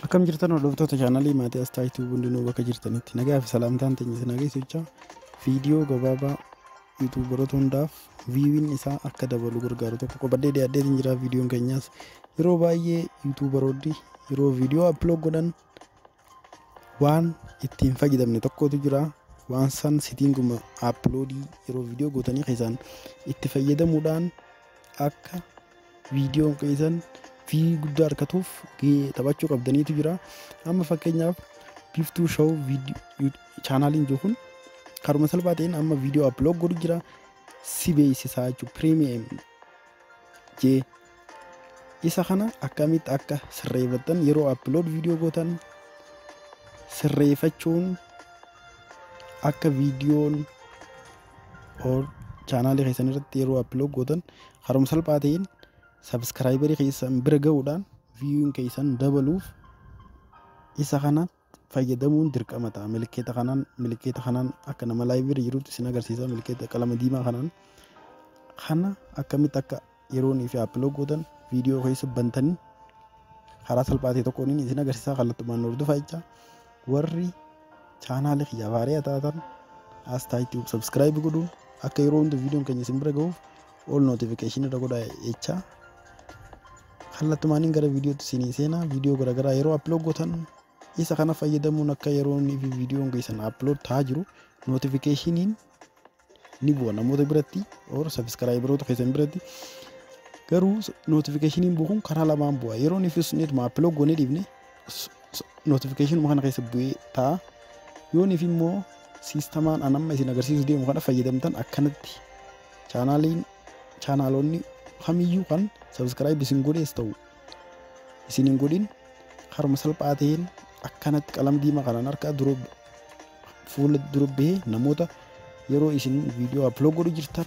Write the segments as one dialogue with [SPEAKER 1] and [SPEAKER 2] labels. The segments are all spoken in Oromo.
[SPEAKER 1] Akkam jirtan hordoftoota chaanalii maatii Astaayituu hundinuu bakka jirtanitti nagaa fi salaamtaan teenya isin agarsiisaa viidiyoo gabaabaa yuutuubaroota hundaaf viiwiin isaa akka dabalu gargaaru tokko qabadhee dhiyaadheetiin jira. Viidiyoon keenyaas yeroo baay'ee yuutuubaroonni yeroo viidiyoo upload godhan waan ittiin fayyadamne tokkotu jira. Waan san sitinguma uploadii yeroo viidiyoo gootanii keessan itti fayyadamuudhaan akka viidiyoon keessan fi guddaa argatuuf taphachuu qabdaniitu jira. Amma fakkeenyaaf biftuu show viidiyoo chaanaliin jiru kun karuma salphaa ta'een amma viidiyoo upload godhu jira. Si beeksisaa jechuudha premium jee isa kana akkamitti akka sirreeffatan yeroo upload viidiyoo gootan sirreeffachuun akka viidiyoon chaanalii keessan irratti yeroo upload gootan karuma salphaa ta'een subscriber keessan bira ga'uudhaan viewing keessan dabaluuf isa kana fayyadamuun dirqama ta'a. Milikeeta kanaan akka nama live jirutti isin agarsiisa. Milikeeta qalama diimaa kana akkamitti akka yeroon fi upload gootan viidiyoo keessa bantanii karaa salphaa ta'e tokkoon isin agarsiisa. Kallattumaan hordofaa jecha warri chaanalii kiyyaaf haaraa taatan Astaayituu subscribe godhuun akka yeroo hunda viidiyoon keenya isin bira ga'uuf all notification irra godhaa jecha. Kallattumaan gara viidiyootti isin seenaa viidiyoo garaagaraa yeroo upload gootan isa kana fayyadamuun akka yeroon fi viidiyoon keessan upload ta'aa jiru notificationiin ni bu'a namoota biratti or subscriberoota keessan biratti. Garuu notificationiin bu'uun karaa lamaan bu'a. Yeroon ifis netuma upload goonee dhiifne notification kana keessa bu'ee ta'a. Yoon if immoo sistemaan anamma isin agarsiisu deemu kana fayyadamtan akkanatti chaanaloonni kamiyyuu kan subscribe isin godhees ta'u isin hin godhin karuma salphaa ta'een akkanatti qalama diimaa kanaan harka fuula dura bahee namoota yeroo isin viidiyoo upload godhu jirtan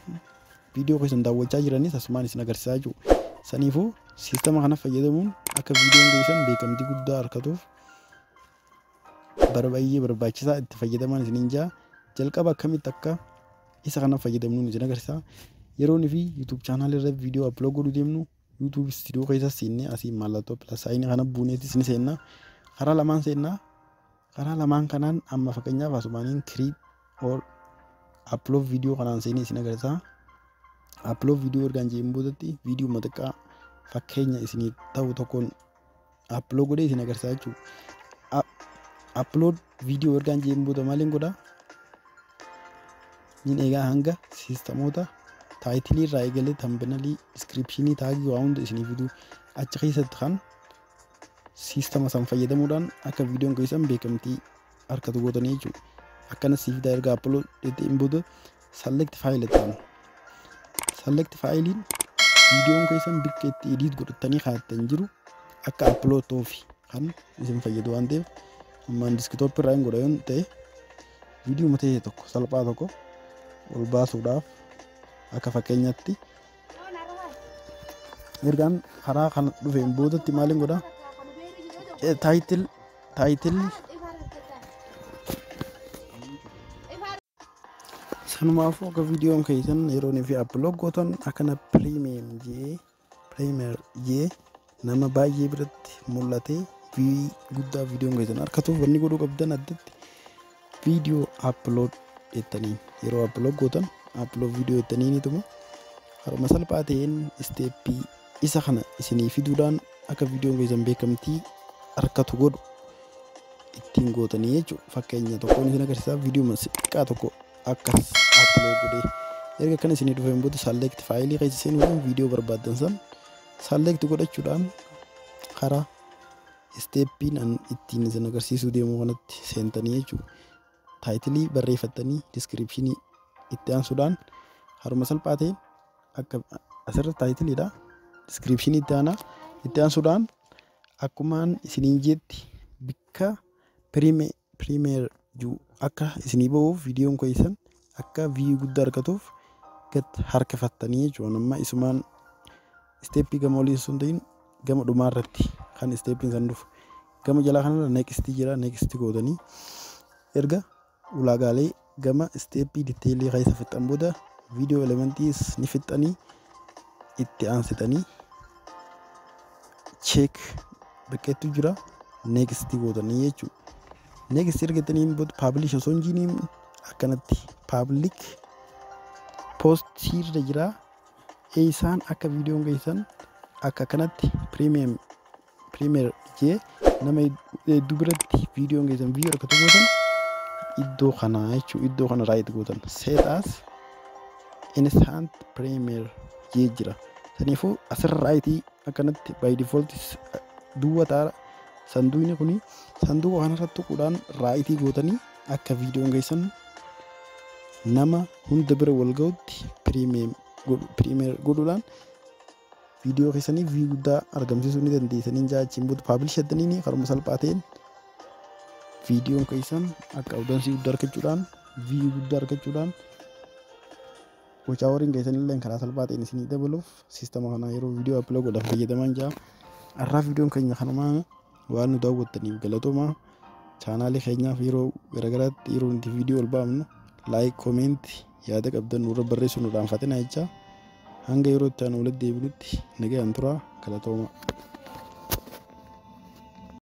[SPEAKER 1] viidiyoo keessan daawwachaa jiranis asumaan isin agarsiisaa jiru. Saniifuu sistema kana fayyadamuun akka viidiyoon keessan beekamtii guddaa argatuuf baay'ee barbaachisaa itti fayyadaman isin jaa. Jalqaba akkamitti akka isa kana fayyadamnuun isin agarsiisa. Yeroon fi YouTube channel irra viidiyoo upload godhu deemnu YouTube studio keessa seennee asii mallattoo plus ayini kana buuneetti isin seenna. Karaa lamaan seenna. Karaa lamaan kanaan amma fakkeenyaaf asumaaniin create or upload video kanaan seenee isin agarsiisa. Upload video ergaan jeen boodatti viidiyoo mataqqaa fakkeenya isin ta'u tokkoon upload godhee isin agarsiisa jechuudha. Upload video ergaan jeen booda maaliin godha? Nin egaa hanga sistemoota taayitilii irraa eegalee thumbnailii descriptionii taagii waa hunda isinii fiduu achi keessatti kan sistema san fayyadamuudhaan akka viidiyoon keessan beekamtii argatu gootanii jechuudha. Akkanas siif daa erga upload jedheen booda select file ta'an. Select filein viidiyoon keessan bakka itti edit godhatanii kaa'atan jiru akka upload ta'uuf kan isin fayyadu waan ta'eef ammaan desktop irraa hin godha yoon ta'e viidiyoo matee tokko salphaa tokko ol baasuudhaaf akka fakkeenyaatti ergaan karaa kana dhufeen boodatti maaliin godha title sanumaafuu akka viidiyoon keessan yeroon fi upload gootan akkana premier jee nama baay'ee biratti mul'ate guddaa viidiyoon keessan argatuuf wanni godhuu qabdan addatti viidiyoo upload jettaniin yeroo upload gootan upload video jettaniinituma haruma salphaa ta'een steppii isa kana isinii fiduudhaan akka viidiyoon keessan beekamtii argatu godhu ittiin gootanii jechuudha. Fakkeenya tokkoon isin agarsiisa viidiyoo xiqqaa tokko akkas upload godhee erga kana isinii dhufeen booda select file keessa seenuudhaan viidiyoo barbaadan san select godhachuudhaan karaa steppiin ittiin isin agarsiisuu deemu kanatti seentanii jechuudha. Taayitilii barreeffatanii descriptionii itti aansuudhaan haruma salphaa ta'een akka asirratti taayitiliidha. Descriptionii itti aansuudhaan akkumaan isiniin jetti bakka premier jiru akka isinii ba'uuf viidiyoon keessan akka view guddaa argatuuf gad harkifattanii jechuudha. Amma isumaan steppii gama olii sun ta'in gama dhumaa irratti kan steppiin san dhufu gama jalaa kanarra next jira next gootanii erga ulaagaalee gama steppii detailii keessa fixan booda viidiyoo elementiis ni fixanii itti aansitanii check bakkeetu jira next gootanii jechuudha. Next ergataniin booda publish osoo hin jiiniin akkanatti public post irra jira. Isaan akka viidiyoon geessan akka kanatti premier jee nama hedduu biratti viidiyoon geessan viidiyoo akka gootan iddoo kana jechuudha. Iddoo kana right gootan set as instant premier jee jira. Saniifuu asirra right akkanatti by default duwwaa ta'a. Sanduuqni kuni sanduuqa kanarratti tuquudhaan right gootanii akka viidiyoon geessan nama hunda bira wal ga'utti premier godhuudhaan viidiyoo keessanii view guddaa argamsiisuu ni dandeessanii jaachiin booda publish jettanii karuma salphaa ta'een viidiyoon keessan akka audience guddaa argachuudhaan view guddaa argachuudhaan watching keessan illee karaa salphaa ta'een isinii dabaluuf sistema kana yeroo viidiyoo upload godhan fayyadaman jaa. Har'aa viidiyoon keenya kanumaa waan nu daawwattaniif galatooma. Chaanaalii keenyaaf yeroo garagaraatti yeroo nuti viidiyoo ol baafnu like comment yaada qabdan nurra barreessuu nu dhaanfatina jecha. Hanga yeroo itti aanu walitti deebinutti nagaan turaa galatooma.